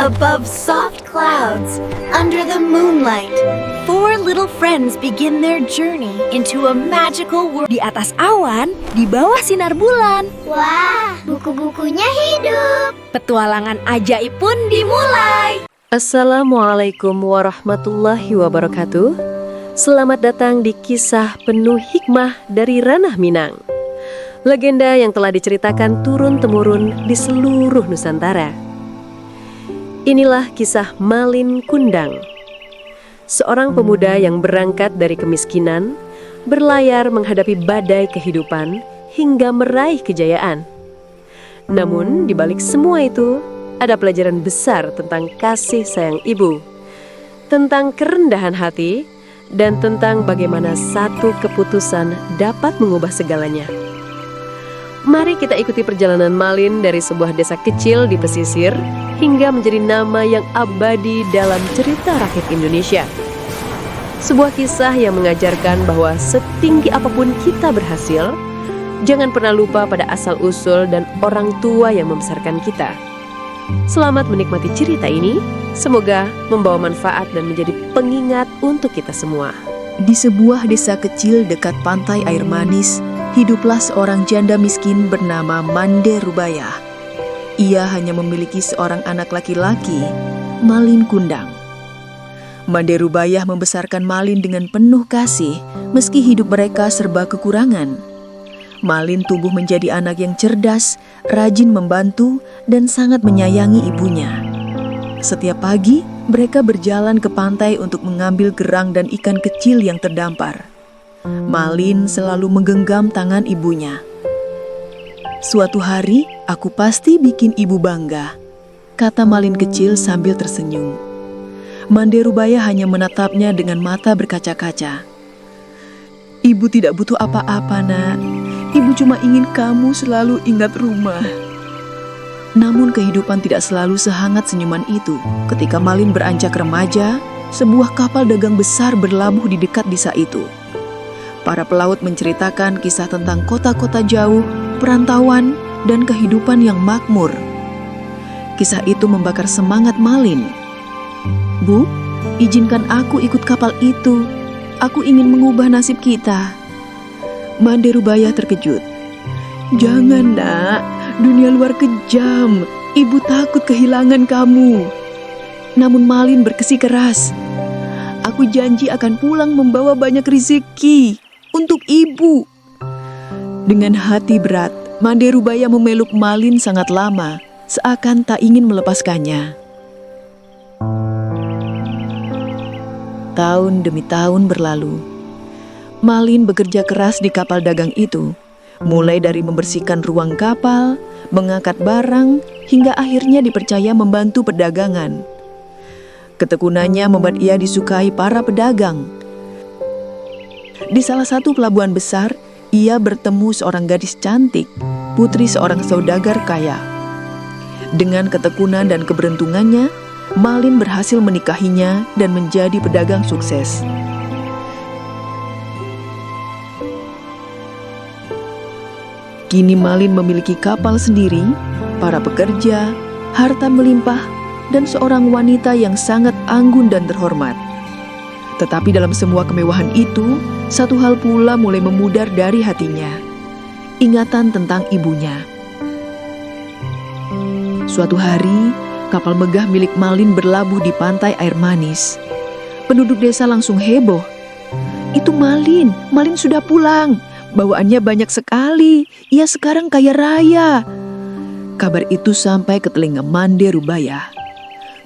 Above soft clouds, under the moonlight, four little friends begin their journey into a magical world. Di atas awan, di bawah sinar bulan, Wah, buku-bukunya hidup. petualangan ajaib pun dimulai. Assalamualaikum warahmatullahi wabarakatuh. Selamat datang di kisah penuh hikmah dari Ranah Minang. Legenda yang telah diceritakan turun-temurun di seluruh Nusantara. Inilah kisah Malin Kundang. Seorang pemuda yang berangkat dari kemiskinan, berlayar menghadapi badai kehidupan hingga meraih kejayaan. Namun di balik semua itu, ada pelajaran besar tentang kasih sayang ibu, tentang kerendahan hati, dan tentang bagaimana satu keputusan dapat mengubah segalanya. Mari kita ikuti perjalanan Malin dari sebuah desa kecil di pesisir hingga menjadi nama yang abadi dalam cerita rakyat Indonesia. Sebuah kisah yang mengajarkan bahwa setinggi apapun kita berhasil, jangan pernah lupa pada asal-usul dan orang tua yang membesarkan kita. Selamat menikmati cerita ini, semoga membawa manfaat dan menjadi pengingat untuk kita semua. Di sebuah desa kecil dekat pantai air manis, hiduplah seorang janda miskin bernama Mande Rubayah. Ia hanya memiliki seorang anak laki-laki, Malin Kundang. Mande Rubayah membesarkan Malin dengan penuh kasih, meski hidup mereka serba kekurangan. Malin tumbuh menjadi anak yang cerdas, rajin membantu, dan sangat menyayangi ibunya. Setiap pagi, mereka berjalan ke pantai untuk mengambil gerang dan ikan kecil yang terdampar. Malin selalu menggenggam tangan ibunya. "Suatu hari, aku pasti bikin ibu bangga," kata Malin kecil sambil tersenyum. Mande Rubayah hanya menatapnya dengan mata berkaca-kaca. "Ibu tidak butuh apa-apa, Nak. Ibu cuma ingin kamu selalu ingat rumah." Namun kehidupan tidak selalu sehangat senyuman itu. Ketika Malin beranjak remaja, sebuah kapal dagang besar berlabuh di dekat desa itu. Para pelaut menceritakan kisah tentang kota-kota jauh, perantauan, dan kehidupan yang makmur. Kisah itu membakar semangat Malin. "Bu, izinkan aku ikut kapal itu. Aku ingin mengubah nasib kita." Mande Rubayah terkejut. "Jangan, Nak. Dunia luar kejam. Ibu takut kehilangan kamu." Namun Malin bersikeras. "Aku janji akan pulang membawa banyak rezeki untuk ibu." Dengan hati berat, Mande Rubayah memeluk Malin sangat lama, seakan tak ingin melepaskannya. Tahun demi tahun berlalu. Malin bekerja keras di kapal dagang itu, mulai dari membersihkan ruang kapal, mengangkat barang, hingga akhirnya dipercaya membantu perdagangan. Ketekunannya membuat ia disukai para pedagang. Di salah satu pelabuhan besar, ia bertemu seorang gadis cantik, putri seorang saudagar kaya. Dengan ketekunan dan keberuntungannya, Malin berhasil menikahinya dan menjadi pedagang sukses. Kini Malin memiliki kapal sendiri, para pekerja, harta melimpah, dan seorang wanita yang sangat anggun dan terhormat. Tetapi dalam semua kemewahan itu, satu hal pula mulai memudar dari hatinya. Ingatan tentang ibunya. Suatu hari, kapal megah milik Malin berlabuh di pantai air manis. Penduduk desa langsung heboh. "Itu Malin, Malin sudah pulang. Bawaannya banyak sekali. Ia sekarang kaya raya." Kabar itu sampai ke telinga Mande Rubayah.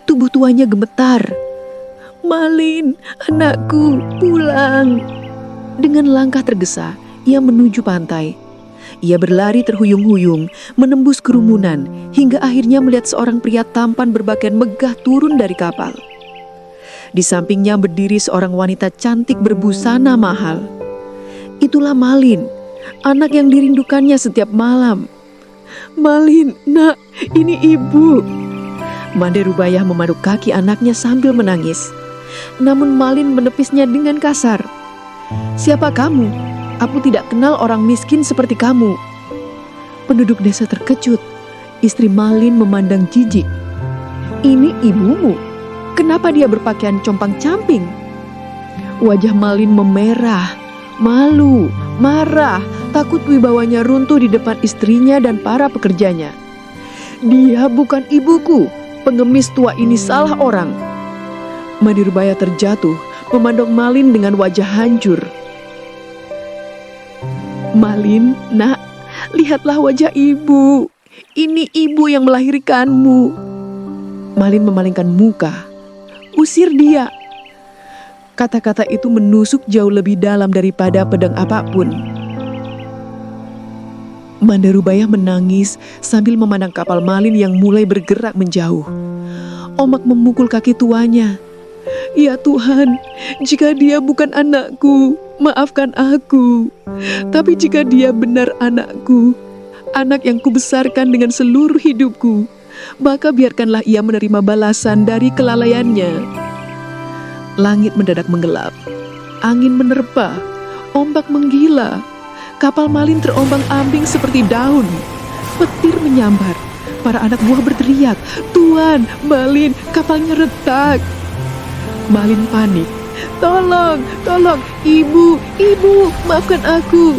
Tubuh tuanya gemetar. "Malin, anakku, pulang." Dengan langkah tergesa, ia menuju pantai. Ia berlari terhuyung-huyung, menembus kerumunan, hingga akhirnya melihat seorang pria tampan berpakaian megah turun dari kapal. Di sampingnya berdiri seorang wanita cantik berbusana mahal. Itulah Malin, anak yang dirindukannya setiap malam. "Malin, Nak, ini ibu." Mande Rubayah memeluk kaki anaknya sambil menangis. Namun Malin menepisnya dengan kasar. "Siapa kamu? Aku tidak kenal orang miskin seperti kamu." Penduduk desa terkejut. Istri Malin memandang jijik. Ini ibumu. Kenapa dia berpakaian compang-camping? Wajah Malin memerah, malu, marah, takut wibawanya runtuh di depan istrinya dan para pekerjanya. Dia bukan ibuku, pengemis tua ini salah orang. Mandirbaya terjatuh, memandang Malin dengan wajah hancur. Malin, nak, lihatlah wajah ibu. Ini ibu yang melahirkanmu. Malin memalingkan muka. Usir dia. Kata-kata itu menusuk jauh lebih dalam daripada pedang apapun. Mandarubaya menangis sambil memandang kapal Malin yang mulai bergerak menjauh. Ombak memukul kaki tuanya. Ya Tuhan, jika dia bukan anakku, maafkan aku. Tapi jika dia benar anakku, anak yang kubesarkan dengan seluruh hidupku, maka biarkanlah ia menerima balasan dari kelalaiannya. Langit mendadak menggelap, angin menerpa, ombak menggila. Kapal Malin terombang-ambing seperti daun. Petir menyambar. Para anak buah berteriak, "Tuan, Malin, kapalnya retak." Malin panik. "Tolong, tolong, ibu, maafkan aku."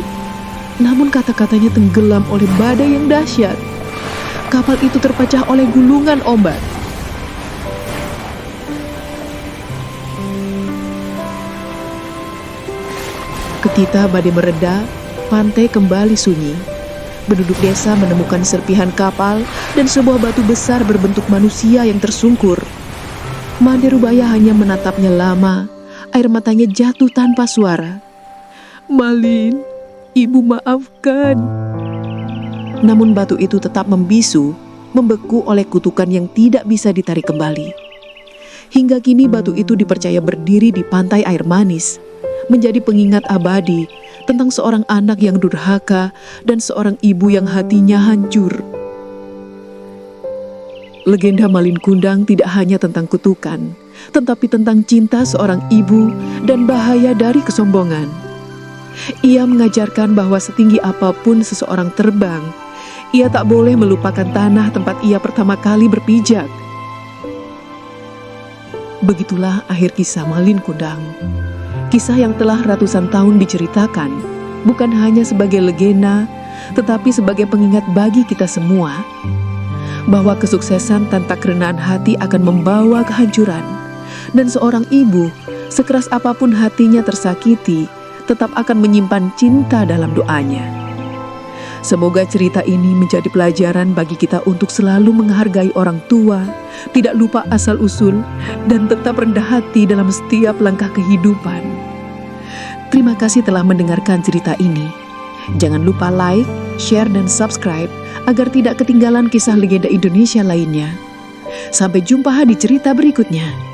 Namun kata-katanya tenggelam oleh badai yang dahsyat. Kapal itu terpecah oleh gulungan ombak. Ketika badai mereda, pantai kembali sunyi. Penduduk desa menemukan serpihan kapal dan sebuah batu besar berbentuk manusia yang tersungkur. Mandarubaya hanya menatapnya lama, air matanya jatuh tanpa suara. "Malin, ibu maafkan." Namun batu itu tetap membisu, membeku oleh kutukan yang tidak bisa ditarik kembali. Hingga kini batu itu dipercaya berdiri di pantai air manis, menjadi pengingat abadi tentang seorang anak yang durhaka dan seorang ibu yang hatinya hancur. Legenda Malin Kundang tidak hanya tentang kutukan, tetapi tentang cinta seorang ibu dan bahaya dari kesombongan. Ia mengajarkan bahwa setinggi apapun seseorang terbang, ia tak boleh melupakan tanah tempat ia pertama kali berpijak. Begitulah akhir kisah Malin Kundang. Kisah yang telah ratusan tahun diceritakan, bukan hanya sebagai legenda, tetapi sebagai pengingat bagi kita semua, bahwa kesuksesan tanpa kerendahan hati akan membawa kehancuran, dan seorang ibu, sekeras apapun hatinya tersakiti, tetap akan menyimpan cinta dalam doanya. Semoga cerita ini menjadi pelajaran bagi kita untuk selalu menghargai orang tua, tidak lupa asal-usul, dan tetap rendah hati dalam setiap langkah kehidupan. Terima kasih telah mendengarkan cerita ini. Jangan lupa like, share, dan subscribe agar tidak ketinggalan kisah legenda Indonesia lainnya. Sampai jumpa di cerita berikutnya.